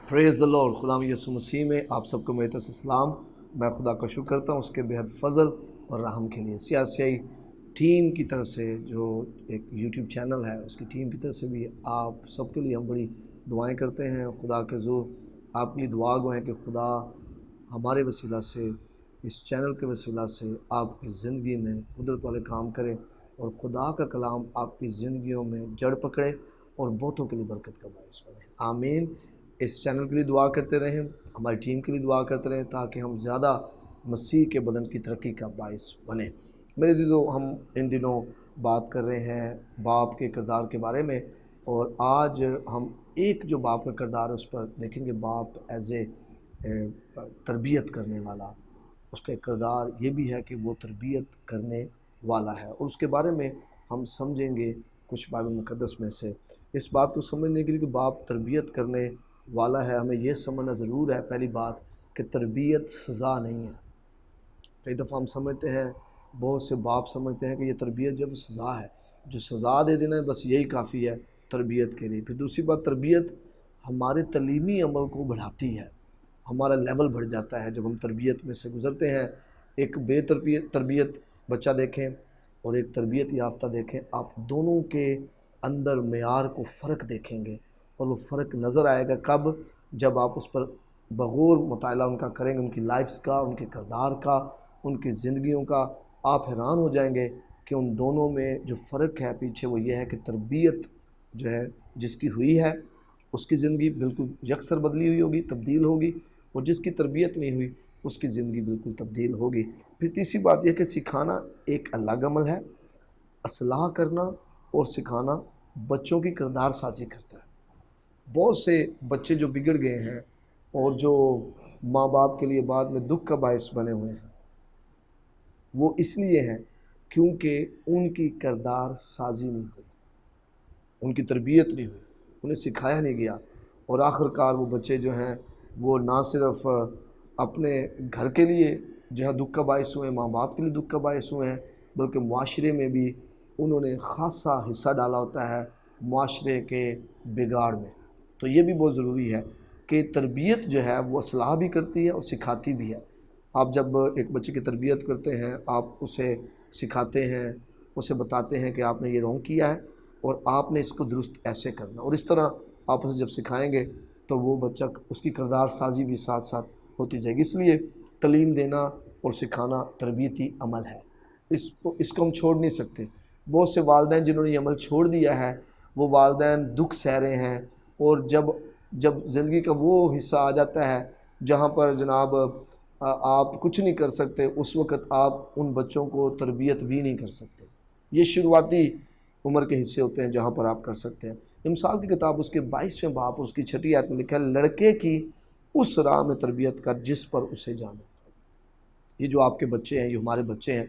پریز دا lord. خدا یسوع مسیح میں آپ سب کو میری طرف سے سلام. میں خدا کا شکر کرتا ہوں اس کے بے حد فضل اور رحم کے لیے. سیاسی ٹیم کی طرف سے جو ایک یوٹیوب چینل ہے اس کی ٹیم کی طرف سے بھی آپ سب کے لیے ہم بڑی دعائیں کرتے ہیں. خدا کے زور آپ کے لیے دعا گو ہیں کہ خدا ہمارے وسیلہ سے اس چینل کے وسیلہ سے آپ کی زندگی میں قدرت والے کام کرے اور خدا کا کلام آپ کی زندگیوں میں جڑ پکڑے اور بہتوں کے لیے برکت کا باعث بنے. آمین. اس چینل کے لیے دعا کرتے رہیں, ہماری ٹیم کے لیے دعا کرتے رہیں تاکہ ہم زیادہ مسیح کے بدن کی ترقی کا باعث بنیں. میرے عزیزو, ہم ان دنوں بات کر رہے ہیں باپ کے کردار کے بارے میں, اور آج ہم ایک جو باپ کا کردار ہے اس پر دیکھیں گے. باپ ایز اے تربیت کرنے والا, اس کا ایک کردار یہ بھی ہے کہ وہ تربیت کرنے والا ہے, اور اس کے بارے میں ہم سمجھیں گے کچھ بائبل مقدس میں سے. اس بات کو سمجھنے کے لیے کہ باپ تربیت کرنے والا ہے, ہمیں یہ سمجھنا ضرور ہے پہلی بات کہ تربیت سزا نہیں ہے. کئی دفعہ ہم سمجھتے ہیں, بہت سے باپ سمجھتے ہیں کہ یہ تربیت جو سزا ہے, جو سزا دے دینا ہے بس یہی کافی ہے تربیت کے لیے. پھر دوسری بات, تربیت ہمارے تعلیمی عمل کو بڑھاتی ہے, ہمارا لیول بڑھ جاتا ہے جب ہم تربیت میں سے گزرتے ہیں. ایک بے تربیت بچہ دیکھیں اور ایک تربیت یافتہ دیکھیں, آپ دونوں کے اندر معیار کو فرق دیکھیں گے, اور وہ فرق نظر آئے گا کب, جب آپ اس پر بغور مطالعہ ان کا کریں گے, ان کی لائفز کا, ان کے کردار کا, ان کی زندگیوں کا. آپ حیران ہو جائیں گے کہ ان دونوں میں جو فرق ہے پیچھے وہ یہ ہے کہ تربیت جو ہے جس کی ہوئی ہے اس کی زندگی بالکل یکسر بدلی ہوئی ہوگی, تبدیل ہوگی, اور جس کی تربیت نہیں ہوئی اس کی زندگی بالکل تبدیل ہوگی. پھر تیسری بات یہ کہ سکھانا ایک الگ عمل ہے. اصلاح کرنا اور سکھانا بچوں کی کردار سازی کرتا ہے. بہت سے بچے جو بگڑ گئے ہیں اور جو ماں باپ کے لیے بعد میں دکھ کا باعث بنے ہوئے ہیں, وہ اس لیے ہیں کیونکہ ان کی کردار سازی نہیں ہوئی, ان کی تربیت نہیں ہوئی, انہیں سکھایا نہیں گیا, اور آخر کار وہ بچے جو ہیں وہ نہ صرف اپنے گھر کے لیے جو ہے دکھ کا باعث ہوئے, ماں باپ کے لیے دکھ کا باعث ہوئے ہیں, بلکہ معاشرے میں بھی انہوں نے خاصا حصہ ڈالا ہوتا ہے معاشرے کے بگاڑ میں. تو یہ بھی بہت ضروری ہے کہ تربیت جو ہے وہ اصلاح بھی کرتی ہے اور سکھاتی بھی ہے. آپ جب ایک بچے کی تربیت کرتے ہیں, آپ اسے سکھاتے ہیں, اسے بتاتے ہیں کہ آپ نے یہ رونگ کیا ہے اور آپ نے اس کو درست ایسے کرنا, اور اس طرح آپ اسے جب سکھائیں گے تو وہ بچہ اس کی کردار سازی بھی ساتھ ساتھ ہوتی جائے گی. اس لیے تعلیم دینا اور سکھانا تربیتی عمل ہے, اس کو ہم چھوڑ نہیں سکتے. بہت سے والدین جنہوں نے یہ عمل چھوڑ دیا ہے, وہ والدین دکھ سہ رہے ہیں, اور جب زندگی کا وہ حصہ آ جاتا ہے جہاں پر جناب آپ کچھ نہیں کر سکتے, اس وقت آپ ان بچوں کو تربیت بھی نہیں کر سکتے. یہ شروعاتی عمر کے حصے ہوتے ہیں جہاں پر آپ کر سکتے ہیں. امثال کی کتاب اس کے 22ویں باب اور اس کی 6 آیت میں لکھا ہے, لڑکے کی اس راہ میں تربیت کر جس پر اسے جانا. یہ جو آپ کے بچے ہیں, یہ ہمارے بچے ہیں,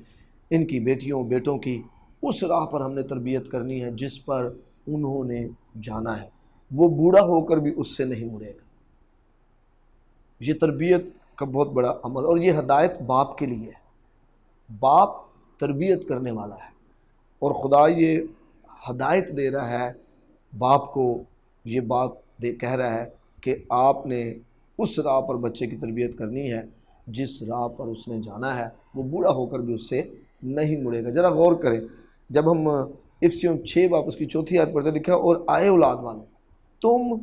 ان کی بیٹیوں بیٹوں کی اس راہ پر ہم نے تربیت کرنی ہے جس پر انہوں نے جانا ہے. وہ بوڑھا ہو کر بھی اس سے نہیں مڑے گا. یہ تربیت کا بہت بڑا عمل, اور یہ ہدایت باپ کے لیے ہے. باپ تربیت کرنے والا ہے, اور خدا یہ ہدایت دے رہا ہے باپ کو, یہ بات کہہ رہا ہے کہ آپ نے اس راہ پر بچے کی تربیت کرنی ہے جس راہ پر اس نے جانا ہے. وہ بوڑھا ہو کر بھی اس سے نہیں مڑے گا. ذرا غور کریں, جب ہم افسیوں 6 باب اس کی 4 آیت پڑھتے لکھا, اور آئے اولاد والوں, تم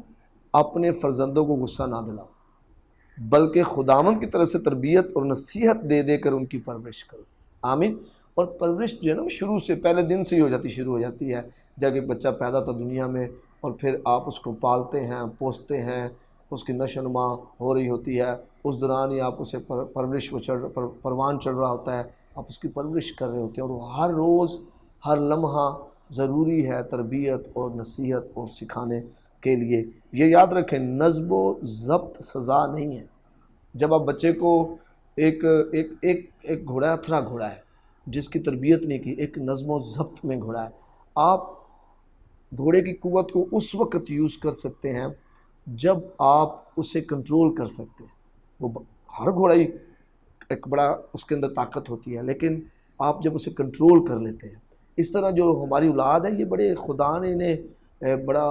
اپنے فرزندوں کو غصہ نہ دلاؤ, بلکہ خداوند کی طرف سے تربیت اور نصیحت دے دے کر ان کی پرورش کرو. آمین. اور پرورش جو ہے نا شروع سے پہلے دن سے ہی شروع ہو جاتی ہے, جب ایک بچہ پیدا تھا دنیا میں, اور پھر آپ اس کو پالتے ہیں, پوستے ہیں, اس کی نشو و نما ہو رہی ہوتی ہے, اس دوران ہی آپ اسے پرورش پروان چڑھ رہا ہوتا ہے, آپ اس کی پرورش کر رہے ہوتے ہیں, اور ہر روز ہر لمحہ ضروری ہے تربیت اور نصیحت اور سکھانے کے لیے. یہ یاد رکھیں, نظم و ضبط سزا نہیں ہے. جب آپ بچے کو ایک گھوڑا, اتھرا گھوڑا ہے جس کی تربیت نہیں کی, ایک نظم و ضبط میں گھوڑا ہے, آپ گھوڑے کی قوت کو اس وقت یوز کر سکتے ہیں جب آپ اسے کنٹرول کر سکتے ہیں. وہ ہر گھوڑا ہی ایک بڑا اس کے اندر طاقت ہوتی ہے, لیکن آپ جب اسے کنٹرول کر لیتے ہیں. اس طرح جو ہماری اولاد ہے, یہ بڑے خدا نے انہیں بڑا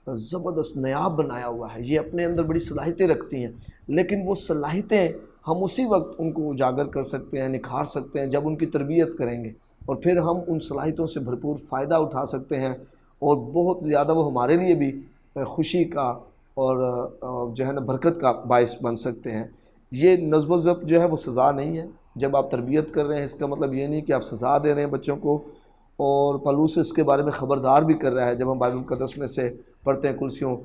زبردست نایاب بنایا ہوا ہے، یہ اپنے اندر بڑی صلاحیتیں رکھتی ہیں، لیکن وہ صلاحیتیں ہم اسی وقت ان کو اجاگر کر سکتے ہیں، نکھار سکتے ہیں جب ان کی تربیت کریں گے، اور پھر ہم ان صلاحیتوں سے بھرپور فائدہ اٹھا سکتے ہیں، اور بہت زیادہ وہ ہمارے لیے بھی خوشی کا اور جو ہے نا برکت کا باعث بن سکتے ہیں۔ یہ نظم و ضبط جو ہے وہ سزا نہیں ہے۔ جب آپ تربیت کر رہے ہیں اس کا مطلب یہ نہیں کہ آپ سزا دے رہے ہیں بچوں کو، اور پالوس اس کے بارے میں خبردار بھی کر رہا ہے۔ جب ہم بائبل مقدس میں سے پڑھتے ہیں کلسیوں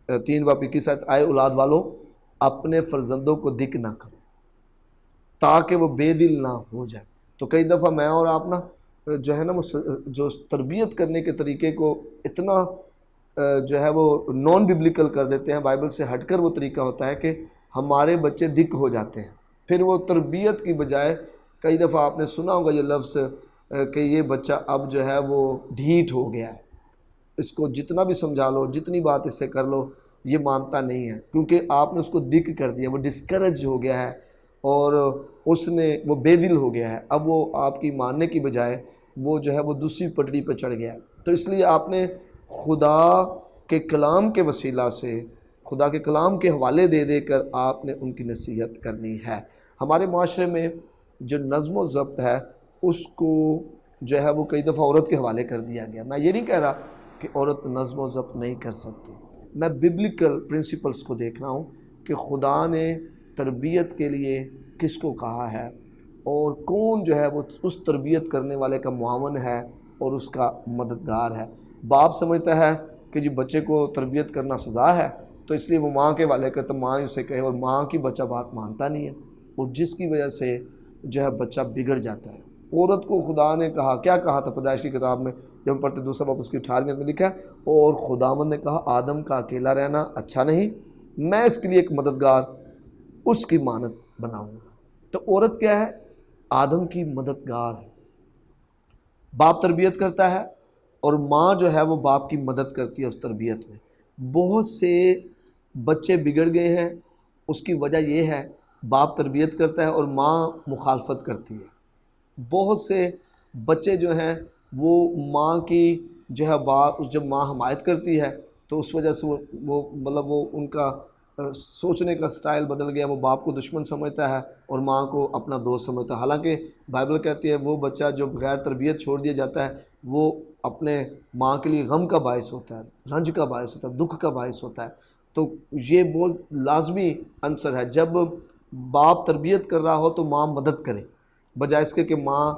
3:21، آئے اولاد والو اپنے فرزندوں کو دک نہ کرو تاکہ وہ بے دل نہ ہو جائے۔ تو کئی دفعہ میں اور آپ نا جو ہے نا وہ جو تربیت کرنے کے طریقے کو اتنا جو ہے وہ نان بیبلیکل کر دیتے ہیں، بائبل سے ہٹ کر وہ طریقہ ہوتا ہے کہ ہمارے بچے دک ہو جاتے ہیں۔ پھر وہ تربیت کی بجائے، کئی دفعہ آپ نے سنا ہوگا یہ لفظ کہ یہ بچہ اب جو ہے وہ ڈھیٹ ہو گیا ہے، اس کو جتنا بھی سمجھا لو، جتنی بات اس سے کر لو، یہ مانتا نہیں ہے، کیونکہ آپ نے اس کو دک کر دیا، وہ ڈسکریج ہو گیا ہے اور اس نے وہ بے دل ہو گیا ہے۔ اب وہ آپ کی ماننے کی بجائے وہ جو ہے وہ دوسری پٹڑی پہ چڑھ گیا ہے۔ تو اس لیے آپ نے خدا کے کلام کے وسیلہ سے، خدا کے کلام کے حوالے دے دے کر آپ نے ان کی نصیحت کرنی ہے۔ ہمارے معاشرے میں جو نظم و ضبط ہے اس کو جو ہے وہ کئی دفعہ عورت کے حوالے کر دیا گیا۔ میں یہ نہیں کہہ رہا کہ عورت نظم و ضبط نہیں کر سکتی، میں ببلیکل پرنسپلز کو دیکھ رہا ہوں کہ خدا نے تربیت کے لیے کس کو کہا ہے، اور کون جو ہے وہ اس تربیت کرنے والے کا معاون ہے اور اس کا مددگار ہے۔ باپ سمجھتا ہے کہ جی بچے کو تربیت کرنا سزا ہے، تو اس لیے وہ ماں کے حوالے کرتا، ماں اسے کہے، اور ماں کی بچہ بات مانتا نہیں ہے، اور جس کی وجہ سے جو ہے بچہ بگڑ جاتا ہے۔ عورت کو خدا نے کہا، کیا کہا تھا پیدائش کی کتاب میں جب ہم پڑھتے دوسرا باب اس کی 18ویں میں لکھا ہے، اور خداوند نے کہا آدم کا اکیلا رہنا اچھا نہیں، میں اس کے لیے ایک مددگار اس کی مانند بناؤں گا۔ تو عورت کیا ہے؟ آدم کی مددگار ہے۔ باپ تربیت کرتا ہے اور ماں جو ہے وہ باپ کی مدد کرتی ہے اس تربیت میں۔ بہت سے بچے بگڑ گئے ہیں، اس کی وجہ یہ ہے باپ تربیت کرتا ہے اور ماں مخالفت کرتی ہے۔ بہت سے بچے جو ہیں وہ ماں کی جو ہے جب ماں حمایت کرتی ہے تو اس وجہ سے وہ مطلب وہ ان کا سوچنے کا سٹائل بدل گیا، وہ باپ کو دشمن سمجھتا ہے اور ماں کو اپنا دوست سمجھتا ہے۔ حالانکہ بائبل کہتی ہے وہ بچہ جو بغیر تربیت چھوڑ دیا جاتا ہے وہ اپنے ماں کے لیے غم کا باعث ہوتا ہے، رنج کا باعث ہوتا ہے، دکھ کا باعث ہوتا ہے۔ تو یہ بہت لازمی عنصر ہے، جب باپ تربیت کر رہا ہو تو ماں مدد کرے، بجائے اس کے کہ ماں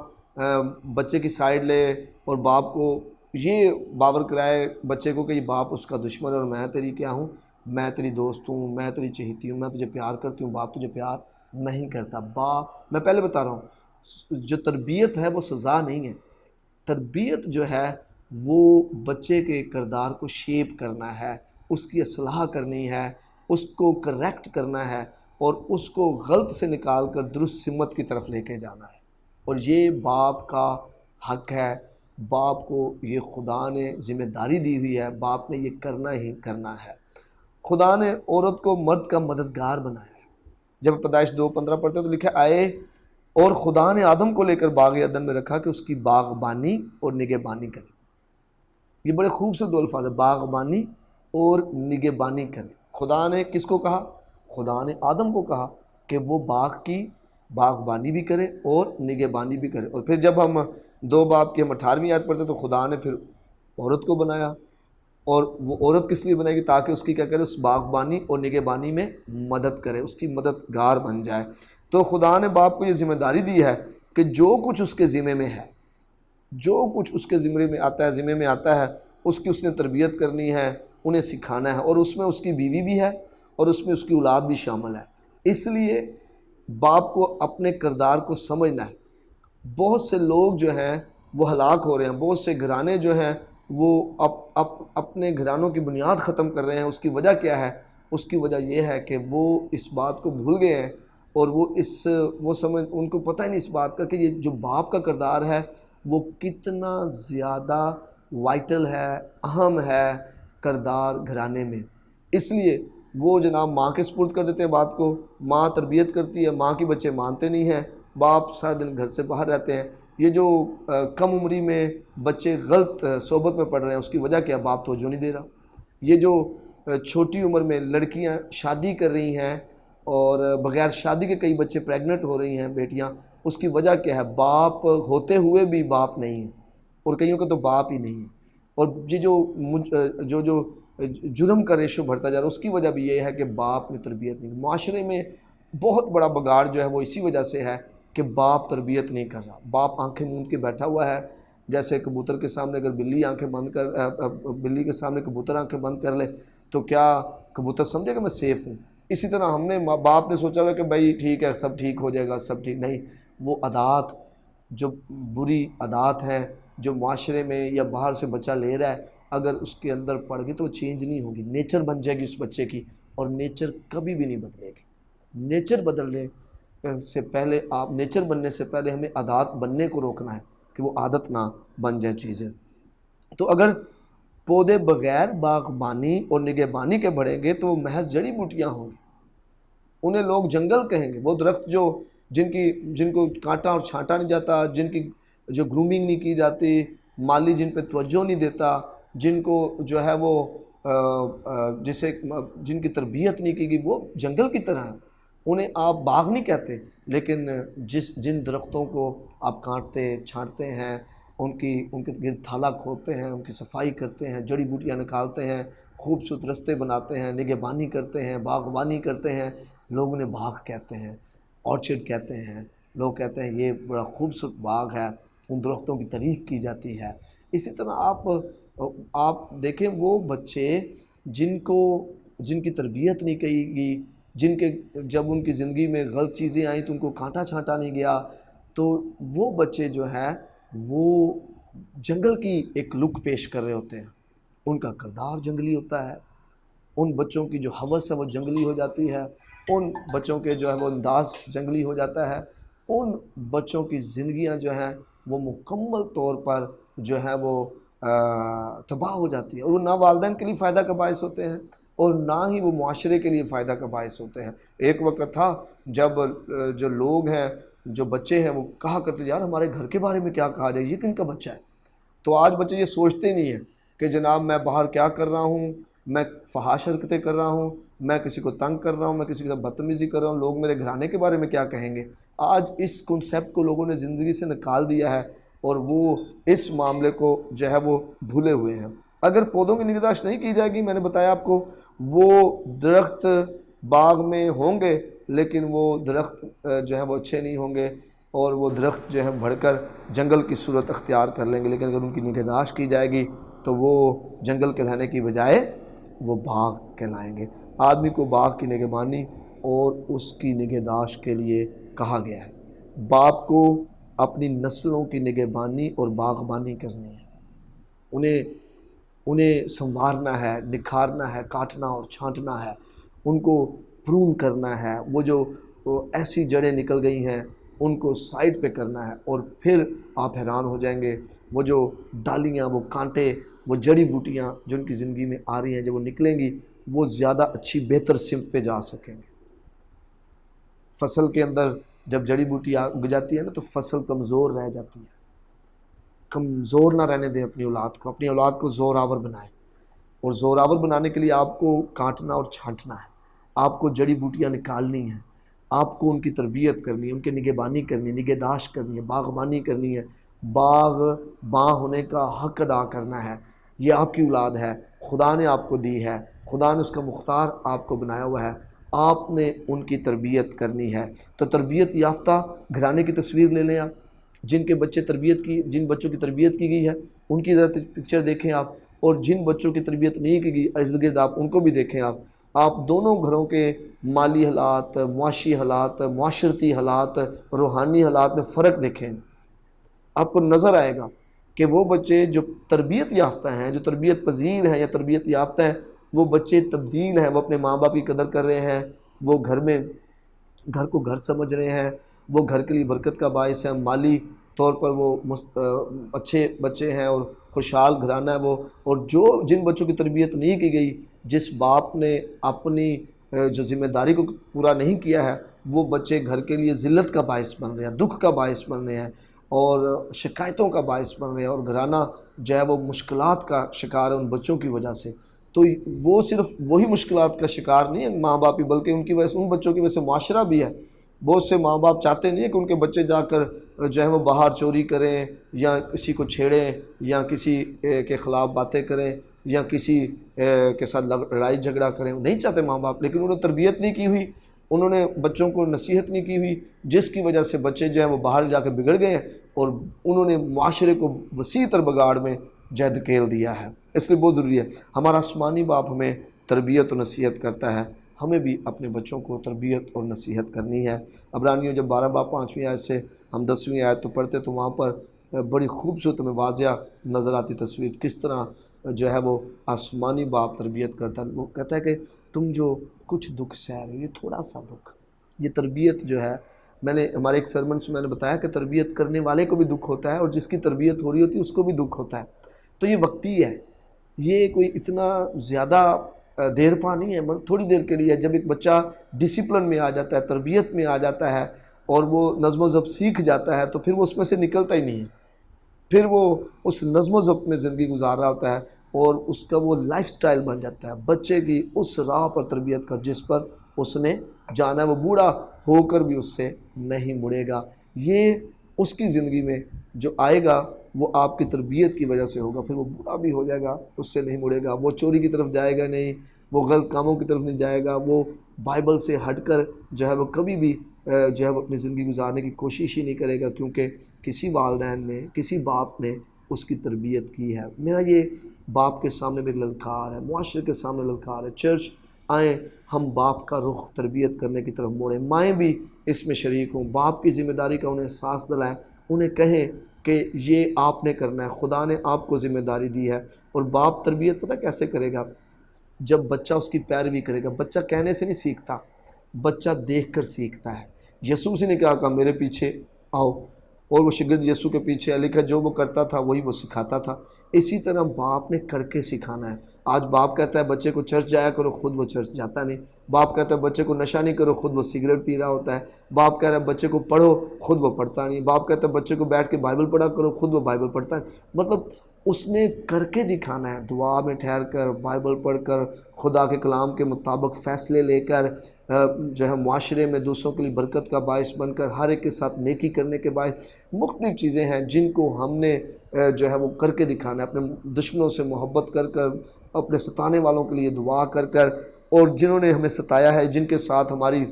بچے کی سائیڈ لے اور باپ کو یہ باور کرائے بچے کو کہ یہ باپ اس کا دشمن ہے اور میں تیری کیا ہوں، میں تیری دوست ہوں، میں تیری چہیتی ہوں، میں تجھے پیار کرتی ہوں۔ باپ تجھے پیار نہیں کرتا۔ باپ، میں پہلے بتا رہا ہوں، جو تربیت ہے وہ سزا نہیں ہے۔ تربیت جو ہے وہ بچے کے کردار کو شیپ کرنا ہے، اس کی اصلاح کرنی ہے، اس کو کریکٹ کرنا ہے، اور اس کو غلط سے نکال کر درست سمت کی طرف لے کے جانا ہے، اور یہ باپ کا حق ہے۔ باپ کو یہ خدا نے ذمہ داری دی ہوئی ہے، باپ نے یہ کرنا ہی کرنا ہے۔ خدا نے عورت کو مرد کا مددگار بنایا ہے۔ جب پیدائش 2:15 پڑھتے تو لکھا آئے اور خدا نے آدم کو لے کر باغ عدن میں رکھا کہ اس کی باغبانی اور نگہبانی کرے۔ یہ بڑے خوبصورت دو الفاظ ہے، باغبانی اور نگہبانی کرے۔ خدا نے کس کو کہا؟ خدا نے آدم کو کہا کہ وہ باغ کی باغبانی بھی کرے اور نگہبانی بھی کرے۔ اور پھر جب ہم 2 باب کی 18ویں آیت پڑھتے تو خدا نے پھر عورت کو بنایا، اور وہ عورت کس لیے بنائے گی؟ تاکہ اس کی کیا کرے؟ اس باغبانی اور نگہبانی میں مدد کرے، اس کی مددگار بن جائے۔ تو خدا نے باپ کو یہ ذمہ داری دی ہے کہ جو کچھ اس کے ذمہ میں ہے، جو کچھ اس کے ذمہ میں آتا ہے اس کی اس نے تربیت کرنی ہے، انہیں سکھانا ہے، اور اس میں اس کی بیوی بھی ہے اور اس میں اس کی اولاد بھی شامل ہے۔ اس لیے باپ کو اپنے کردار کو سمجھنا ہے۔ بہت سے لوگ جو ہیں وہ ہلاک ہو رہے ہیں، بہت سے گھرانے جو ہیں وہ اپنے گھرانوں کی بنیاد ختم کر رہے ہیں۔ اس کی وجہ کیا ہے؟ اس کی وجہ یہ ہے کہ وہ اس بات کو بھول گئے ہیں، اور ان کو پتہ ہی نہیں اس بات کا کہ یہ جو باپ کا کردار ہے وہ کتنا زیادہ وائٹل ہے، اہم ہے کردار گھرانے میں۔ اس لیے وہ جناب ماں کے سپرد کر دیتے ہیں بات کو، ماں تربیت کرتی ہے، ماں کی بچے مانتے نہیں ہیں، باپ سارے دن گھر سے باہر رہتے ہیں۔ یہ جو کم عمری میں بچے غلط صحبت میں پڑ رہے ہیں اس کی وجہ کیا؟ باپ توجہ نہیں دے رہا۔ یہ جو چھوٹی عمر میں لڑکیاں شادی کر رہی ہیں اور بغیر شادی کے کئی بچے پریگننٹ ہو رہی ہیں بیٹیاں، اس کی وجہ کیا ہے؟ باپ ہوتے ہوئے بھی باپ نہیں ہے، اور کئیوں کا تو باپ ہی نہیں ہے۔ اور یہ جو جرم کا ریشو بڑھتا جا رہا ہے، اس کی وجہ بھی یہ ہے کہ باپ نے تربیت نہیں کی۔ معاشرے میں بہت بڑا بگاڑ جو ہے وہ اسی وجہ سے ہے کہ باپ تربیت نہیں کر رہا۔ باپ آنکھیں موند کے بیٹھا ہوا ہے، جیسے کبوتر کے سامنے اگر بلی کے سامنے کبوتر آنکھیں بند کر لے تو کیا کبوتر سمجھے کہ میں سیف ہوں؟ اسی طرح ہم نے باپ نے سوچا ہوا کہ بھائی ٹھیک ہے، سب ٹھیک ہو جائے گا، سب ٹھیک نہیں۔ وہ عادات، جو بری عادات ہیں جو معاشرے میں یا باہر سے بچہ لے رہا ہے، اگر اس کے اندر پڑ گئی تو وہ چینج نہیں ہوگی، نیچر بن جائے گی اس بچے کی، اور نیچر کبھی بھی نہیں بدلے گی۔ نیچر بدلنے سے پہلے نیچر بننے سے پہلے ہمیں عادات بننے کو روکنا ہے کہ وہ عادت نہ بن جائیں چیزیں۔ تو اگر پودے بغیر باغبانی اور نگہبانی کے بڑھیں گے تو وہ محض جڑی بوٹیاں ہوں گی، انہیں لوگ جنگل کہیں گے۔ وہ درخت جن کو کاٹا اور چھانٹا نہیں جاتا، جن کی جو گرومنگ نہیں کی جاتی، مالی جن پہ توجہ نہیں دیتا، جن کو جو ہے وہ جن کی تربیت نہیں کی گئی، وہ جنگل کی طرح ہیں۔ انہیں آپ باغ نہیں کہتے، لیکن جن درختوں کو آپ کاٹتے چھانٹتے ہیں، ان کے گرد تھالا کھودتے ہیں، ان کی صفائی کرتے ہیں، جڑی بوٹیاں نکالتے ہیں، خوبصورت رستے بناتے ہیں، نگہبانی کرتے ہیں، باغبانی کرتے ہیں، لوگ انہیں باغ کہتے ہیں، آرچرڈ کہتے ہیں۔ لوگ کہتے ہیں یہ بڑا خوبصورت باغ ہے، ان درختوں کی تعریف کی جاتی ہے۔ اسی طرح آپ دیکھیں وہ بچے جن کی تربیت نہیں کی گئی، جب ان کی زندگی میں غلط چیزیں آئیں تو ان کو کانٹا چھانٹا نہیں گیا، تو وہ بچے جو ہیں وہ جنگل کی ایک لک پیش کر رہے ہوتے ہیں، ان کا کردار جنگلی ہوتا ہے، ان بچوں کی جو ہوس ہے وہ جنگلی ہو جاتی ہے، ان بچوں کے جو ہے وہ انداز جنگلی ہو جاتا ہے، ان بچوں کی زندگیاں جو ہیں وہ مکمل طور پر جو ہے وہ تباہ ہو جاتی ہیں، اور وہ نہ والدین کے لیے فائدہ کا باعث ہوتے ہیں اور نہ ہی وہ معاشرے کے لیے فائدہ کا باعث ہوتے ہیں۔ ایک وقت تھا جب جو لوگ ہیں، جو بچے ہیں، وہ کہا کرتے یار ہمارے گھر کے بارے میں کیا کہا جائے، یہ کن کا بچہ ہے؟ تو آج بچے یہ سوچتے نہیں ہیں کہ جناب میں باہر کیا کر رہا ہوں، میں فحش حرکتیں کر رہا ہوں، میں کسی کو تنگ کر رہا ہوں، میں کسی کے ساتھ بدتمیزی کر رہا ہوں، لوگ میرے گھرانے کے بارے میں کیا کہیں گے۔ آج اس کنسیپٹ کو لوگوں نے زندگی سے نکال دیا ہے اور وہ اس معاملے کو جو ہے وہ بھولے ہوئے ہیں۔ اگر پودوں کی نگہداشت نہیں کی جائے گی، میں نے بتایا آپ کو، وہ درخت باغ میں ہوں گے لیکن وہ درخت جو ہے وہ اچھے نہیں ہوں گے، اور وہ درخت جو ہے بڑھ کر جنگل کی صورت اختیار کر لیں گے۔ لیکن اگر ان کی نگہداشت کی جائے گی تو وہ جنگل کہلانے کی بجائے وہ باغ کہلائیں گے۔ آدمی کو باغ کی نگہبانی اور اس کی نگہداشت کے لیے کہا گیا ہے۔ باپ کو اپنی نسلوں کی نگہبانی اور باغبانی کرنی ہے، انہیں سنوارنا ہے، نکھارنا ہے، کاٹنا اور چھانٹنا ہے، ان کو پرون کرنا ہے، وہ جو ایسی جڑیں نکل گئی ہیں ان کو سائڈ پہ کرنا ہے، اور پھر آپ حیران ہو جائیں گے وہ جو ڈالیاں، وہ کانٹے، وہ جڑی بوٹیاں جو ان کی زندگی میں آ رہی ہیں، جب وہ نکلیں گی وہ زیادہ اچھی بہتر سمت پہ جا سکیں گے۔ فصل کے اندر جب جڑی بوٹی اگ جاتی ہے نا تو فصل کمزور رہ جاتی ہے۔ کمزور نہ رہنے دیں اپنی اولاد کو، اپنی اولاد کو زور آور بنائیں، اور زور آور بنانے کے لیے آپ کو کاٹنا اور چھانٹنا ہے، آپ کو جڑی بوٹیاں نکالنی ہیں، آپ کو ان کی تربیت کرنی ہے، ان کی نگہبانی کرنی ہے، نگہداشت کرنی ہے، باغبانی کرنی ہے، باغ ہونے کا حق ادا کرنا ہے۔ یہ آپ کی اولاد ہے، خدا نے آپ کو دی ہے، خدا نے اس کا مختار آپ کو بنایا ہوا ہے، آپ نے ان کی تربیت کرنی ہے۔ تو تربیت یافتہ گھرانے کی تصویر لے لیں آپ، جن بچوں کی تربیت کی گئی ہے ان کی ذرا پکچر دیکھیں آپ، اور جن بچوں کی تربیت نہیں کی گئی ارد گرد آپ ان کو بھی دیکھیں آپ دونوں گھروں کے مالی حالات، معاشی حالات، معاشرتی حالات، روحانی حالات میں فرق دیکھیں، آپ کو نظر آئے گا کہ وہ بچے جو تربیت یافتہ ہیں، جو تربیت پذیر ہیں یا تربیت یافتہ ہیں، وہ بچے تبدیل ہیں، وہ اپنے ماں باپ کی قدر کر رہے ہیں، وہ گھر کو گھر سمجھ رہے ہیں، وہ گھر کے لیے برکت کا باعث ہے، مالی طور پر وہ اچھے بچے ہیں اور خوشحال گھرانہ ہے وہ۔ اور جن بچوں کی تربیت نہیں کی گئی، جس باپ نے اپنی جو ذمہ داری کو پورا نہیں کیا ہے، وہ بچے گھر کے لیے ذلت کا باعث بن رہے ہیں، دکھ کا باعث بن رہے ہیں اور شکایتوں کا باعث بن رہے ہیں، اور گھرانہ جو ہے وہ مشکلات کا شکار ہے ان بچوں کی وجہ سے۔ تو وہ صرف وہی مشکلات کا شکار نہیں ہے ماں باپ ہی، بلکہ ان کی وجہ سے، ان بچوں کی وجہ سے معاشرہ بھی ہے۔ بہت سے ماں باپ چاہتے نہیں ہیں کہ ان کے بچے جا کر جو ہے وہ باہر چوری کریں یا کسی کو چھیڑیں یا کسی کے خلاف باتیں کریں یا کسی کے ساتھ لڑائی جھگڑا کریں، نہیں چاہتے ماں باپ، لیکن انہوں نے تربیت نہیں کی ہوئی، انہوں نے بچوں کو نصیحت نہیں کی ہوئی، جس کی وجہ سے بچے جو ہیں وہ باہر جا کے بگڑ گئے ہیں اور انہوں نے معاشرے کو وسیع تر بگاڑ میں دھکیل دیا ہے۔ اس لیے بہت ضروری ہے، ہمارا آسمانی باپ ہمیں تربیت و نصیحت کرتا ہے، ہمیں بھی اپنے بچوں کو تربیت اور نصیحت کرنی ہے۔ عبرانیوں جب 12 باب 5ویں آیت سے ہم 10ویں آیت تو پڑھتے تو وہاں پر بڑی خوبصورت میں واضح نظر آتی تصویر، کس طرح جو ہے وہ آسمانی باپ تربیت کرتا ہے۔ وہ کہتا ہے کہ تم جو کچھ دکھ سہ رہے ہو، یہ تھوڑا سا دکھ، یہ تربیت جو ہے، میں نے ہمارے ایک سرمن سے میں نے بتایا کہ تربیت کرنے والے کو بھی دکھ ہوتا ہے اور جس کی تربیت ہو رہی ہوتی ہے اس کو بھی دکھ ہوتا ہے۔ تو یہ وقتی ہے، یہ کوئی اتنا زیادہ دیر پا نہیں ہے، تھوڑی دیر کے لیے۔ جب ایک بچہ ڈسپلن میں آ جاتا ہے، تربیت میں آ جاتا ہے اور وہ نظم و ضبط سیکھ جاتا ہے تو پھر وہ اس میں سے نکلتا ہی نہیں ہے، پھر وہ اس نظم و ضبط میں زندگی گزار رہا ہوتا ہے اور اس کا وہ لائف سٹائل بن جاتا ہے بچے کی اس راہ پر تربیت کر جس پر اس نے جانا ہے، وہ بوڑھا ہو کر بھی اس سے نہیں مڑے گا۔ یہ اس کی زندگی میں جو آئے گا وہ آپ کی تربیت کی وجہ سے ہوگا، پھر وہ بوڑھا بھی ہو جائے گا اس سے نہیں مڑے گا، وہ چوری کی طرف جائے گا نہیں، وہ غلط کاموں کی طرف نہیں جائے گا، وہ بائبل سے ہٹ کر جو ہے وہ کبھی بھی جو ہے وہ اپنی زندگی گزارنے کی کوشش ہی نہیں کرے گا، کیونکہ کسی والدین نے، کسی باپ نے اس کی تربیت کی ہے۔ میرا یہ باپ کے سامنے میری للکار ہے، معاشرے کے سامنے للکار ہے، چرچ آئیں ہم باپ کا رخ تربیت کرنے کی طرف موڑیں، مائیں بھی اس میں شریک ہوں، باپ کی ذمہ داری کا انہیں احساس دلائیں، انہیں کہیں کہ یہ آپ نے کرنا ہے، خدا نے آپ کو ذمہ داری دی ہے۔ اور باپ تربیت پتہ کیسے کرے گا؟ جب بچہ اس کی پیروی کرے گا۔ بچہ کہنے سے نہیں سیکھتا، بچہ دیکھ کر سیکھتا ہے۔ یسوع مسیح نے کہا میرے پیچھے آؤ، اور وہ شاگرد یسوع کے پیچھے لکھا جو وہ کرتا تھا وہی وہ سکھاتا تھا۔ اسی طرح باپ نے کر کے سکھانا ہے۔ آج باپ کہتا ہے بچے کو چرچ جایا کرو، خود وہ چرچ جاتا نہیں۔ باپ کہتا ہے بچے کو نشہ نہیں کرو، خود وہ سگریٹ پی رہا ہوتا ہے۔ باپ کہہ رہا ہے بچے کو پڑھو، خود وہ پڑھتا نہیں۔ باپ کہتا ہے بچے کو بیٹھ کے بائبل پڑھا کرو، خود وہ بائبل پڑھتا ہے۔ مطلب اس نے کر کے دکھانا ہے، دعا میں ٹھہر کر، بائبل پڑھ کر، خدا کے کلام کے مطابق فیصلے لے کر، جو ہے معاشرے میں دوسروں کے لیے برکت کا باعث بن کر، ہر ایک کے ساتھ نیکی کرنے کے باعث۔ مختلف چیزیں ہیں جن کو ہم نے جو ہے وہ کر کے دکھانا ہے، اپنے دشمنوں سے محبت کر کر، اپنے ستانے والوں کے لیے دعا کر کر، اور جنہوں نے ہمیں ستایا ہے، جن کے ساتھ ہماری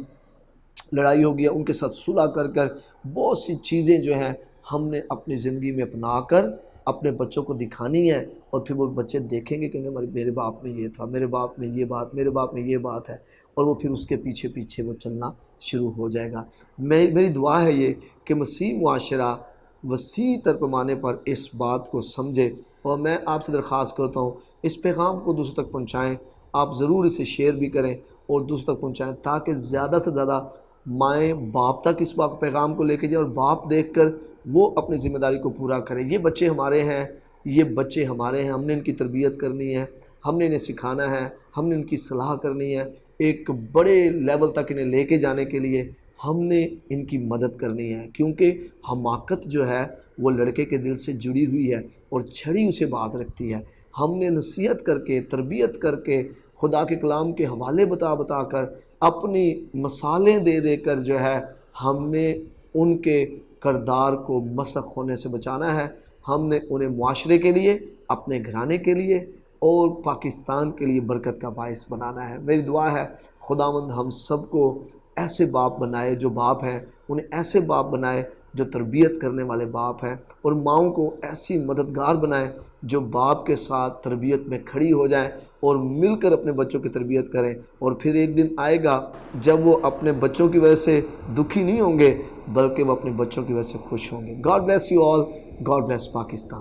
لڑائی ہو گئی ہے، ان کے ساتھ صلح کر کر، بہت سی چیزیں جو ہیں ہم نے اپنی زندگی میں اپنا کر اپنے بچوں کو دکھانی ہے، اور پھر وہ بچے دیکھیں گے کہ میرے باپ میں یہ تھا، میرے باپ میں یہ بات، میرے باپ میں یہ بات ہے، اور وہ پھر اس کے پیچھے پیچھے وہ چلنا شروع ہو جائے گا۔ میری دعا ہے یہ کہ مسیح معاشرہ وسیع تر پیمانے پر اس بات کو سمجھے، اور میں آپ سے درخواست کرتا ہوں اس پیغام کو دوسروں تک پہنچائیں، آپ ضرور اسے شیئر بھی کریں اور دوسروں تک پہنچائیں، تاکہ زیادہ سے زیادہ مائیں باپ تک اس پیغام کو لے کے جائیں، اور باپ دیکھ کر وہ اپنی ذمہ داری کو پورا کریں۔ یہ بچے ہمارے ہیں، یہ بچے ہمارے ہیں، ہم نے ان کی تربیت کرنی ہے، ہم نے انہیں سکھانا ہے، ہم نے ان کی صلاح کرنی ہے، ایک بڑے لیول تک انہیں لے کے جانے کے لیے ہم نے ان کی مدد کرنی ہے، کیونکہ حماقت جو ہے وہ لڑکے کے دل سے جڑی ہوئی ہے اور چھڑی اسے باز رکھتی ہے۔ ہم نے نصیحت کر کے، تربیت کر کے، خدا کے کلام کے حوالے بتا کر، اپنی مثالیں دے دے کر جو ہے ہم نے ان کے کردار کو مسخ ہونے سے بچانا ہے۔ ہم نے انہیں معاشرے کے لیے، اپنے گھرانے کے لیے اور پاکستان کے لیے برکت کا باعث بنانا ہے۔ میری دعا ہے خداوند ہم سب کو ایسے باپ بنائے، جو باپ ہیں انہیں ایسے باپ بنائے جو تربیت کرنے والے باپ ہیں، اور ماؤں کو ایسی مددگار بنائے جو باپ کے ساتھ تربیت میں کھڑی ہو جائیں اور مل کر اپنے بچوں کی تربیت کریں، اور پھر ایک دن آئے گا جب وہ اپنے بچوں کی وجہ سے دکھی نہیں ہوں گے بلکہ وہ اپنے بچوں کی وجہ سے خوش ہوں گے۔ God bless you all, God bless Pakistan.